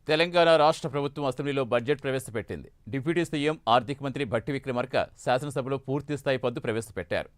తెలంగాణ రాష్ట్ర ప్రభుత్వం అసెంబ్లీలో బడ్జెట్ ప్రవేశపెట్టింది. డిప్యూటీ సీఎం ఆర్థిక మంత్రి భట్టి విక్రమార్క శాసనసభలో పూర్తిస్థాయి పద్దు ప్రవేశపెట్టారు.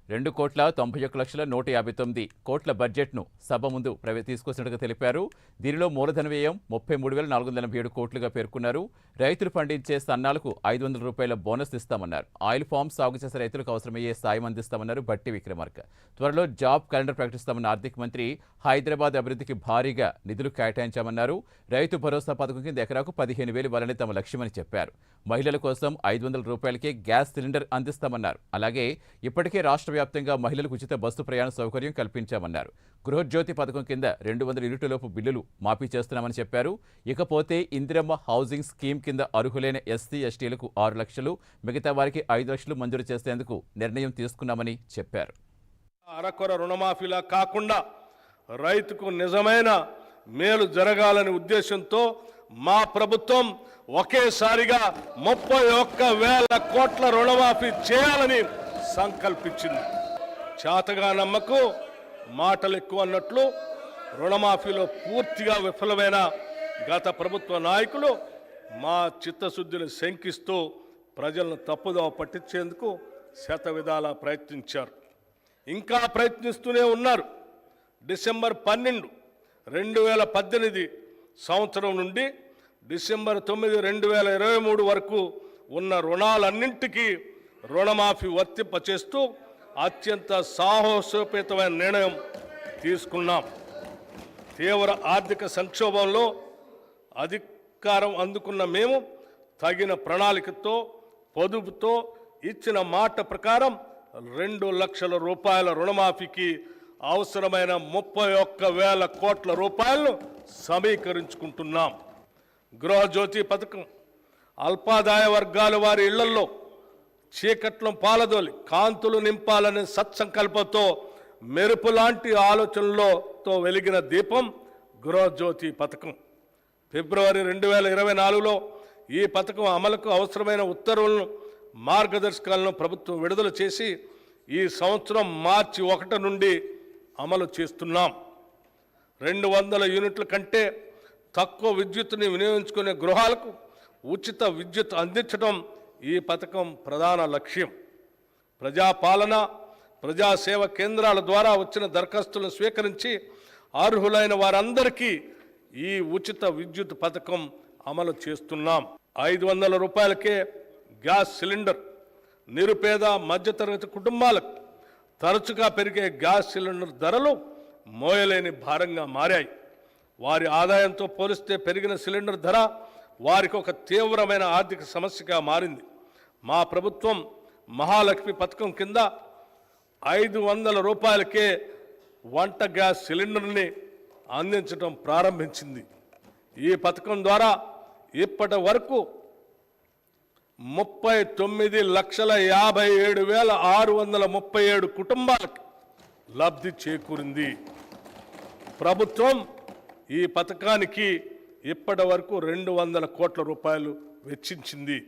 2,91,159 కోట్ల బడ్జెట్ను సభ ముందు తీసుకొచ్చినట్టుగా తెలిపారు. దీనిలో మూలధన వ్యయం 33,487 కోట్లుగా పేర్కొన్నారు. రైతులు పండించే సన్నాలకు 500 రూపాయల బోనస్ ఇస్తామన్నారు. ఆయిల్ ఫామ్ సాగు చేసే రైతులకు అవసరమయ్యే సాయం అందిస్తామన్నారు భట్టి విక్రమార్క. త్వరలో జాబ్ క్యాలెండర్ ప్రకటిస్తామన్న ఆర్థిక మంత్రి హైదరాబాద్ అభివృద్ధికి భారీగా నిధులు కేటాయించామన్నారు. రైతు భరోసా పథకం కింద ఎకరాకు 15,000 ఇవ్వాలని తమ లక్ష్యమని చెప్పారు. మహిళల కోసం 500 రూపాయలకే గ్యాస్ సిలిండర్ అందిస్తామన్నారు. అలాగే ఇప్పటికే రాష్ట్ర వ్యాప్తంగా మహిళలకు ఉచిత బస్సు ప్రయాణ సౌకర్యం కల్పించామన్నారు. గృహజ్యోతి పథకం కింద 200 యూనిట్లలోపు బిల్లులు మాఫీ చేస్తున్నామని చెప్పారు. ఇకపోతే ఇందిరమ్మ హౌసింగ్ స్కీమ్ కింద అర్హులైన ఎస్సీ ఎస్టీలకు 6 లక్షలు, మిగతా వారికి 5 లక్షలు మంజూరు చేసేందుకు నిర్ణయం తీసుకున్నామని చెప్పారు. అరకొర రుణమాఫీలా కాకుండా రైతుకు నిజమైన మేలు జరగాలనే ఉద్దేశంతో మా ప్రభుత్వం ఒకేసారిగా 31,000 కోట్ల రుణమాఫీ చేయాలని సంకల్పించింది. చేతగా నమ్మకు మాటలు ఎక్కువ అన్నట్లు రుణమాఫీలో పూర్తిగా విఫలమైన గత ప్రభుత్వ నాయకులు మా చిత్తశుద్ధిని శంకిస్తూ ప్రజలను తప్పుదోవ పట్టించేందుకు శతవిధాలా ప్రయత్నించారు. ఇంకా ప్రయత్నిస్తూనే ఉన్నారు. డిసెంబర్ 12, 2018 సంవత్సరం నుండి డిసెంబర్ 9, 2023 వరకు ఉన్న రుణాలన్నింటికీ రుణమాఫీ వర్తింపచేస్తూ అత్యంత సాహసోపేతమైన నిర్ణయం తీసుకున్నాం. తీవ్ర ఆర్థిక సంక్షోభంలో అధికారం అందుకున్న మేము తగిన ప్రణాళికతో పొదుపుతో ఇచ్చిన మాట ప్రకారం 2 లక్షల రూపాయల రుణమాఫీకి అవసరమైన 31,000 కోట్ల రూపాయలను సమీకరించుకుంటున్నాం. గృహజ్యోతి పథకం అల్పాదాయ వర్గాల వారి ఇళ్లలో చీకట్లను పాలదోలి కాంతులు నింపాలనే సత్సంకల్పంతో మెరుపు లాంటి ఆలోచనలతో వెలిగిన దీపం గృహజ్యోతి పథకం. ఫిబ్రవరి 2024లో ఈ పథకం అమలుకు అవసరమైన ఉత్తర్వులను మార్గదర్శకాలను ప్రభుత్వం విడుదల చేసి ఈ సంవత్సరం మార్చి 1 నుండి అమలు చేస్తున్నాం. 200 యూనిట్ల కంటే తక్కువ విద్యుత్తుని వినియోగించుకునే గృహాలకు ఉచిత విద్యుత్ అందించడం ఈ పథకం ప్రధాన లక్ష్యం. ప్రజాపాలన, ప్రజాసేవ కేంద్రాల ద్వారా వచ్చిన దరఖాస్తులను స్వీకరించి అర్హులైన వారందరికీ ఈ ఉచిత విద్యుత్ పథకం అమలు చేస్తున్నాం. 500 రూపాయలకే గ్యాస్ సిలిండర్. నిరుపేద మధ్యతరగతి కుటుంబాలకు తరచుగా పెరిగే గ్యాస్ సిలిండర్ ధరలు మోయలేని భారంగా మారాయి. వారి ఆదాయంతో పోలిస్తే పెరిగిన సిలిండర్ ధర వారికి ఒక తీవ్రమైన ఆర్థిక సమస్యగా మారింది. మా ప్రభుత్వం మహాలక్ష్మి పథకం కింద 500 రూపాయలకే వంట గ్యాస్ సిలిండర్ని అందించడం ప్రారంభించింది. ఈ పథకం ద్వారా ఇప్పటి వరకు 39,57,637 కుటుంబాలకు లబ్ధి చేకూరింది. ప్రభుత్వం ఈ పథకానికి ఇప్పటి వరకు 200 కోట్ల రూపాయలు వెచ్చించింది.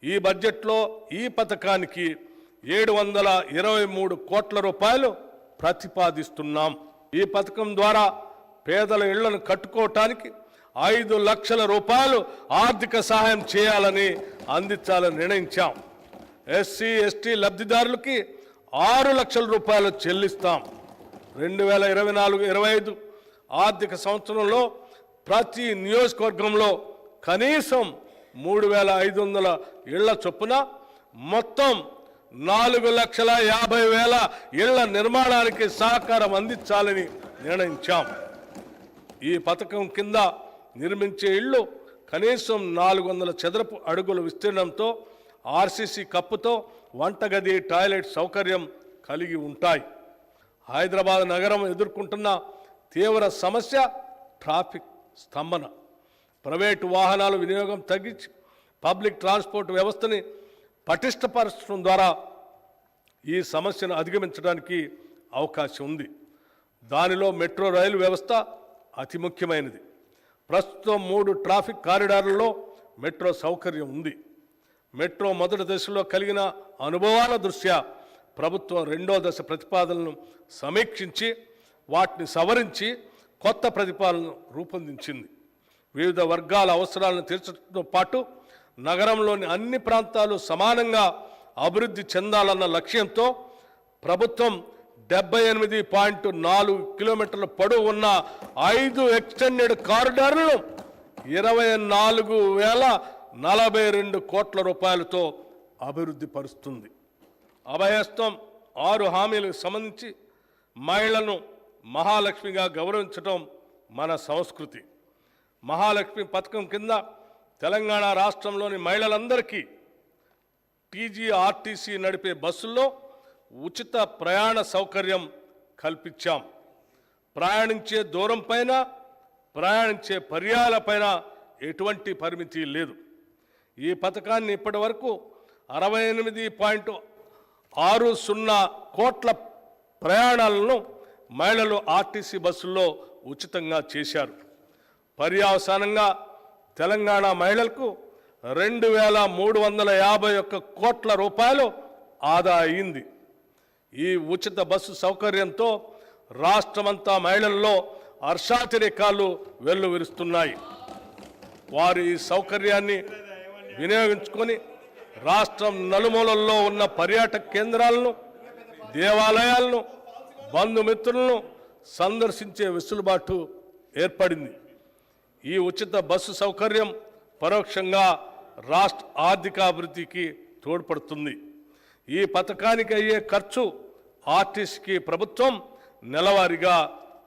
ఈ బడ్జెట్లో ఈ పథకానికి 723 కోట్ల రూపాయలు ప్రతిపాదిస్తున్నాం. ఈ పథకం ద్వారా పేదల ఇళ్లను కట్టుకోవటానికి 5 లక్షల రూపాయలు ఆర్థిక సహాయం చేయాలని అందించాలని నిర్ణయించాం. ఎస్సీ ఎస్టీ లబ్ధిదారులకి 6 లక్షల రూపాయలు చెల్లిస్తాం. 2024-25 ఆర్థిక సంవత్సరంలో ప్రతి నియోజకవర్గంలో కనీసం 3,500 ఇళ్ల చొప్పున మొత్తం 4,50,000 ఇళ్ల నిర్మాణానికి సహకారం అందించాలని నిర్ణయించాం. ఈ పథకం కింద నిర్మించే ఇళ్లు కనీసం 400 చదరపు అడుగుల విస్తీర్ణంతో ఆర్సీసీ కప్పుతో వంటగది, టాయిలెట్ సౌకర్యం కలిగి ఉంటాయి. హైదరాబాద్ నగరం ఎదుర్కొంటున్న తీవ్ర సమస్య ట్రాఫిక్ స్తంభన. ప్రైవేటు వాహనాల వినియోగం తగ్గించి పబ్లిక్ ట్రాన్స్పోర్ట్ వ్యవస్థని పటిష్టపరచడం ద్వారా ఈ సమస్యను అధిగమించడానికి అవకాశం ఉంది. దానిలో మెట్రో రైలు వ్యవస్థ అతి ముఖ్యమైనది. ప్రస్తుతం 3 ట్రాఫిక్ కారిడార్లలో మెట్రో సౌకర్యం ఉంది. మెట్రో మొదటి దశలో కలిగిన అనుభవాల దృష్ట్యా ప్రభుత్వం 2వ దశ ప్రతిపాదనలను సమీక్షించి వాటిని సవరించి కొత్త ప్రతిపాదనను రూపొందించింది. వివిధ వర్గాల అవసరాలను తీర్చడంతో పాటు నగరంలోని అన్ని ప్రాంతాలు సమానంగా అభివృద్ధి చెందాలన్న లక్ష్యంతో ప్రభుత్వం 78.4 కిలోమీటర్ల పొడవు ఉన్న 5 ఎక్స్టెండెడ్ కారిడార్లను 24,042 కోట్ల రూపాయలతో అభివృద్ధి పరుస్తుంది. అభయహస్తం 6 హామీలకు సంబంధించి మహిళలను మహాలక్ష్మిగా గౌరవించడం మన సంస్కృతి. మహాలక్ష్మి పథకం కింద తెలంగాణ రాష్ట్రంలోని మహిళలందరికీ టీజీఆర్టీసీ నడిపే బస్సుల్లో ఉచిత ప్రయాణ సౌకర్యం కల్పించాం. ప్రయాణించే దూరం పైన, ప్రయాణించే పర్యాలపైన ఎటువంటి పరిమితి లేదు. ఈ పథకాన్ని ఇప్పటి వరకు 68.60 కోట్ల ప్రయాణాలను మహిళలు ఆర్టీసీ బస్సుల్లో ఉచితంగా చేశారు. పర్యవసానంగా తెలంగాణ మహిళలకు 2,351 కోట్ల రూపాయలు ఆదా అయింది. ఈ ఉచిత బస్సు సౌకర్యంతో రాష్ట్రమంతా మహిళల్లో హర్షాతిరేకాలు వెల్లువిరుస్తున్నాయి. వారు ఈ సౌకర్యాన్ని వినియోగించుకొని రాష్ట్రం నలుమూలల్లో ఉన్న పర్యాటక కేంద్రాలను, దేవాలయాలను, బంధుమిత్రులను సందర్శించే వెసులుబాటు ఏర్పడింది. ఈ ఉచిత బస్సు సౌకర్యం పరోక్షంగా రాష్ట్ర ఆర్థికాభివృద్ధికి తోడ్పడుతుంది. ఈ పథకానికి అయ్యే ఖర్చు ఆర్టీసీకి ప్రభుత్వం నెలవారీగా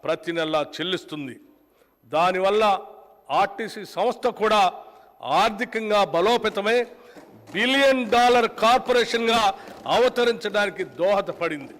ప్రతి నెల చెల్లిస్తుంది. దానివల్ల ఆర్టీసీ సంస్థ కూడా ఆర్థికంగా బలోపేతమై $1 బిలియన్ కార్పొరేషన్గా అవతరించడానికి దోహదపడింది.